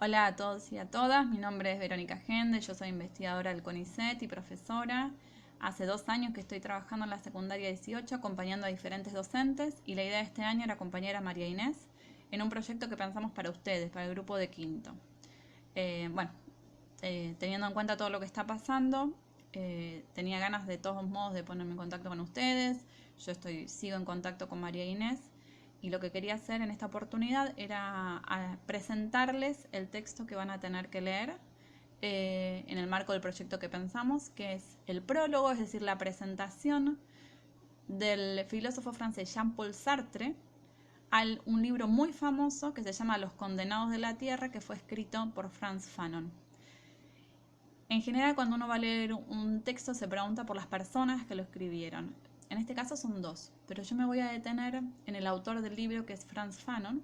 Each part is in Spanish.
Hola a todos y a todas, mi nombre es Verónica Gende, yo soy investigadora del CONICET y profesora. Hace 2 años que estoy trabajando en la secundaria 18 acompañando a diferentes docentes y la idea de este año era acompañar a María Inés en un proyecto que pensamos para ustedes, para el grupo de quinto. Teniendo en cuenta todo lo que está pasando, tenía ganas de todos modos de ponerme en contacto con ustedes. Sigo en contacto con María Inés y lo que quería hacer en esta oportunidad era presentarles el texto que van a tener que leer en el marco del proyecto que pensamos, que es el prólogo, es decir, la presentación del filósofo francés Jean-Paul Sartre a un libro muy famoso que se llama Los Condenados de la Tierra, que fue escrito por Frantz Fanon. En general, cuando uno va a leer un texto se pregunta por las personas que lo escribieron. En este caso son dos, pero yo me voy a detener en el autor del libro, que es Frantz Fanon,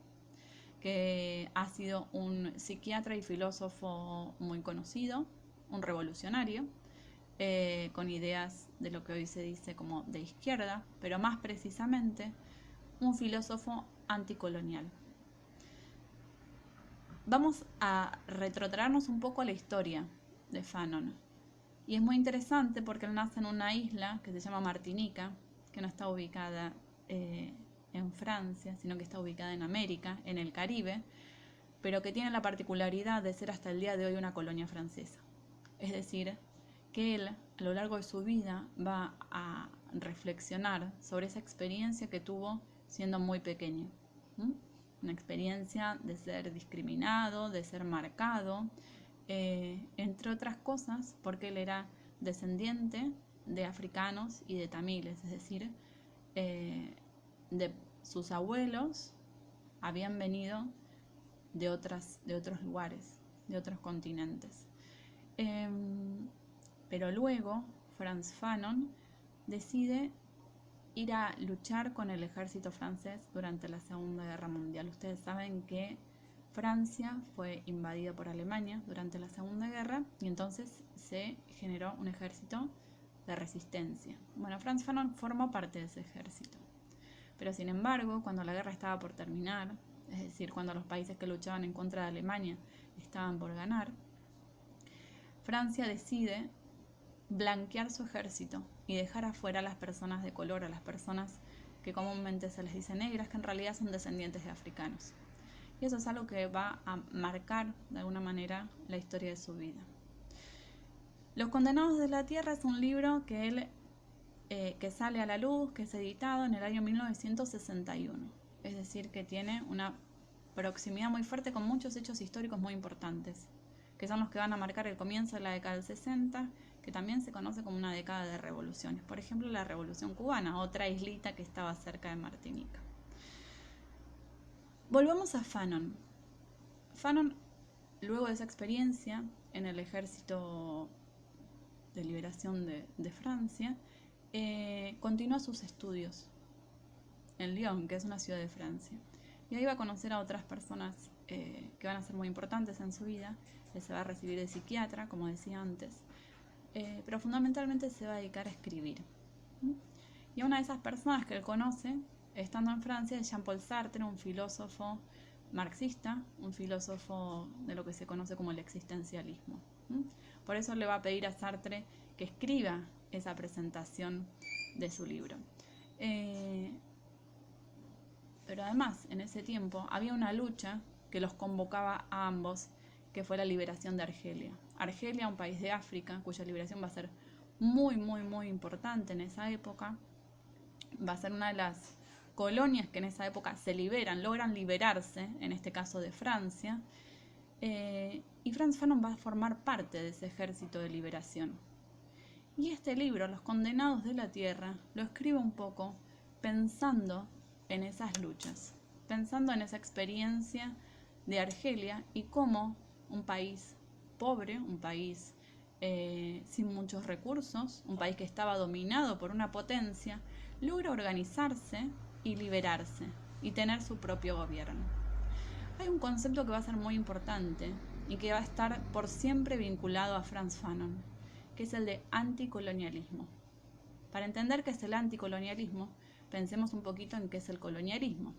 que ha sido un psiquiatra y filósofo muy conocido, un revolucionario, con ideas de lo que hoy se dice como de izquierda, pero más precisamente un filósofo anticolonial. Vamos a retrotraernos un poco a la historia de Fanon. Y es muy interesante porque él nace en una isla que se llama Martinica, que no está ubicada en Francia, sino que está ubicada en América, en el Caribe, pero que tiene la particularidad de ser hasta el día de hoy una colonia francesa. Es decir, que él a lo largo de su vida va a reflexionar sobre esa experiencia que tuvo siendo muy pequeño. Una experiencia de ser discriminado, de ser marcado, entre otras cosas porque él era descendiente de africanos y de tamiles, es decir, de sus abuelos habían venido de otros lugares, de otros continentes. Pero luego Frantz Fanon decide ir a luchar con el ejército francés durante la Segunda Guerra Mundial. Ustedes saben que Francia fue invadida por Alemania durante la Segunda Guerra y entonces se generó un ejército de resistencia. Bueno, Frantz Fanon formó parte de ese ejército. Pero sin embargo, cuando la guerra estaba por terminar, es decir, cuando los países que luchaban en contra de Alemania estaban por ganar, Francia decide blanquear su ejército y dejar afuera a las personas de color, a las personas que comúnmente se les dice negras, que en realidad son descendientes de africanos. Y eso es algo que va a marcar de alguna manera la historia de su vida. Los Condenados de la Tierra es un libro que que sale a la luz, que es editado en el año 1961. Es decir, que tiene una proximidad muy fuerte con muchos hechos históricos muy importantes, que son los que van a marcar el comienzo de la década del 60, que también se conoce como una década de revoluciones. Por ejemplo, la Revolución Cubana, otra islita que estaba cerca de Martinica. Volvamos a Fanon. Fanon, luego de esa experiencia en el Ejército de Liberación de Francia, continúa sus estudios en Lyon, que es una ciudad de Francia. Y ahí va a conocer a otras personas que van a ser muy importantes en su vida. Él se va a recibir de psiquiatra, como decía antes, pero fundamentalmente se va a dedicar a escribir. Y una de esas personas que él conoce, estando en Francia, es Jean-Paul Sartre, un filósofo marxista, un filósofo de lo que se conoce como el existencialismo. Por eso le va a pedir a Sartre que escriba esa presentación de su libro. Pero además, en ese tiempo, había una lucha que los convocaba a ambos, que fue la liberación de Argelia. Argelia, un país de África, cuya liberación va a ser muy, muy, muy importante en esa época. Va a ser una de las colonias que en esa época se liberan, logran liberarse, en este caso de Francia. Y Frantz Fanon va a formar parte de ese ejército de liberación. Y este libro, Los Condenados de la Tierra, lo escribe un poco pensando en esas luchas, pensando en esa experiencia de Argelia y cómo un país pobre, un país sin muchos recursos, un país que estaba dominado por una potencia, logra organizarse y liberarse y tener su propio gobierno. Hay un concepto que va a ser muy importante y que va a estar por siempre vinculado a Frantz Fanon, que es el de anticolonialismo. Para entender qué es el anticolonialismo, pensemos un poquito en qué es el colonialismo.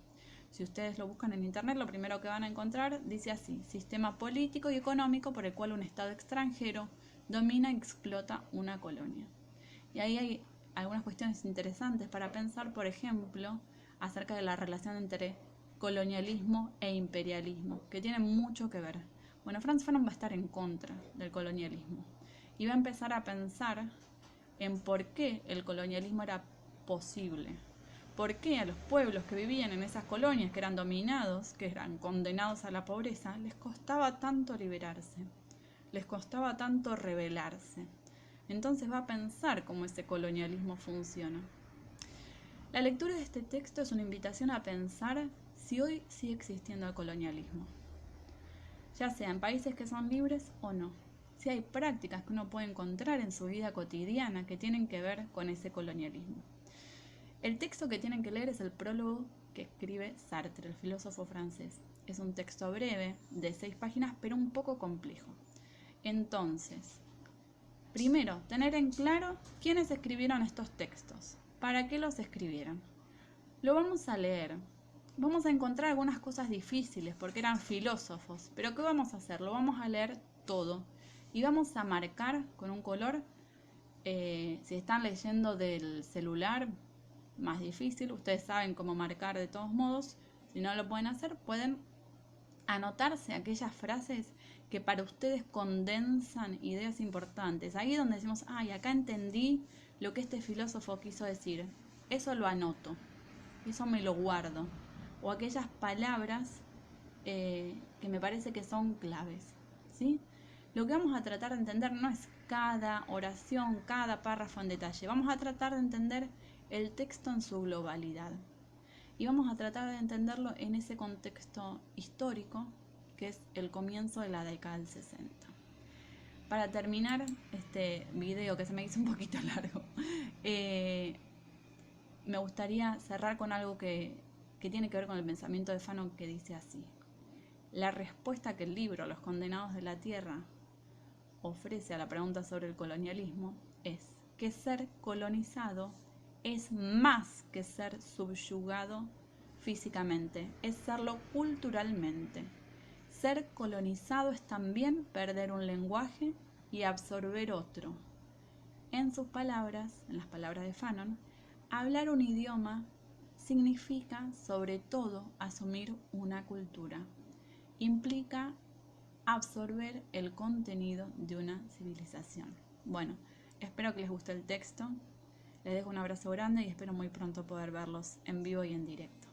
Si ustedes lo buscan en internet, lo primero que van a encontrar dice así: sistema político y económico por el cual un Estado extranjero domina y explota una colonia. Y ahí hay algunas cuestiones interesantes para pensar, por ejemplo, acerca de la relación entre colonialismo e imperialismo, que tienen mucho que ver. Bueno, Frantz Fanon va a estar en contra del colonialismo y va a empezar a pensar en por qué el colonialismo era posible. ¿Por qué a los pueblos que vivían en esas colonias, que eran dominados, que eran condenados a la pobreza, les costaba tanto liberarse? Les costaba tanto rebelarse. Entonces va a pensar cómo ese colonialismo funciona. La lectura de este texto es una invitación a pensar si hoy sigue existiendo el colonialismo, ya sea en países que son libres o no. Si hay prácticas que uno puede encontrar en su vida cotidiana que tienen que ver con ese colonialismo. El texto que tienen que leer es el prólogo que escribe Sartre, el filósofo francés. Es un texto breve, de 6 páginas, pero un poco complejo. Entonces, primero, tener en claro quiénes escribieron estos textos, para qué los escribieron. Lo vamos a leer. Vamos a encontrar algunas cosas difíciles porque eran filósofos, pero ¿qué vamos a hacer? Lo vamos a leer todo y vamos a marcar con un color. Si están leyendo del celular, más difícil, ustedes saben cómo marcar de todos modos. Si no lo pueden hacer, pueden anotarse aquellas frases que para ustedes condensan ideas importantes. Ahí es donde decimos, ay, acá entendí lo que este filósofo quiso decir. Eso lo anoto, eso me lo guardo. O aquellas palabras que me parece que son claves, ¿sí? Lo que vamos a tratar de entender no es cada oración, cada párrafo en detalle. Vamos a tratar de entender el texto en su globalidad. Y vamos a tratar de entenderlo en ese contexto histórico que es el comienzo de la década del 60. Para terminar este video que se me hizo un poquito largo, me gustaría cerrar con algo que tiene que ver con el pensamiento de Fanon, que dice así: la respuesta que el libro Los Condenados de la Tierra ofrece a la pregunta sobre el colonialismo es que ser colonizado es más que ser subyugado físicamente, es serlo culturalmente. Ser colonizado es también perder un lenguaje y absorber otro. En sus palabras, en las palabras de Fanon, hablar un idioma significa sobre todo asumir una cultura. Implica absorber el contenido de una civilización. Bueno, espero que les guste el texto. Les dejo un abrazo grande y espero muy pronto poder verlos en vivo y en directo.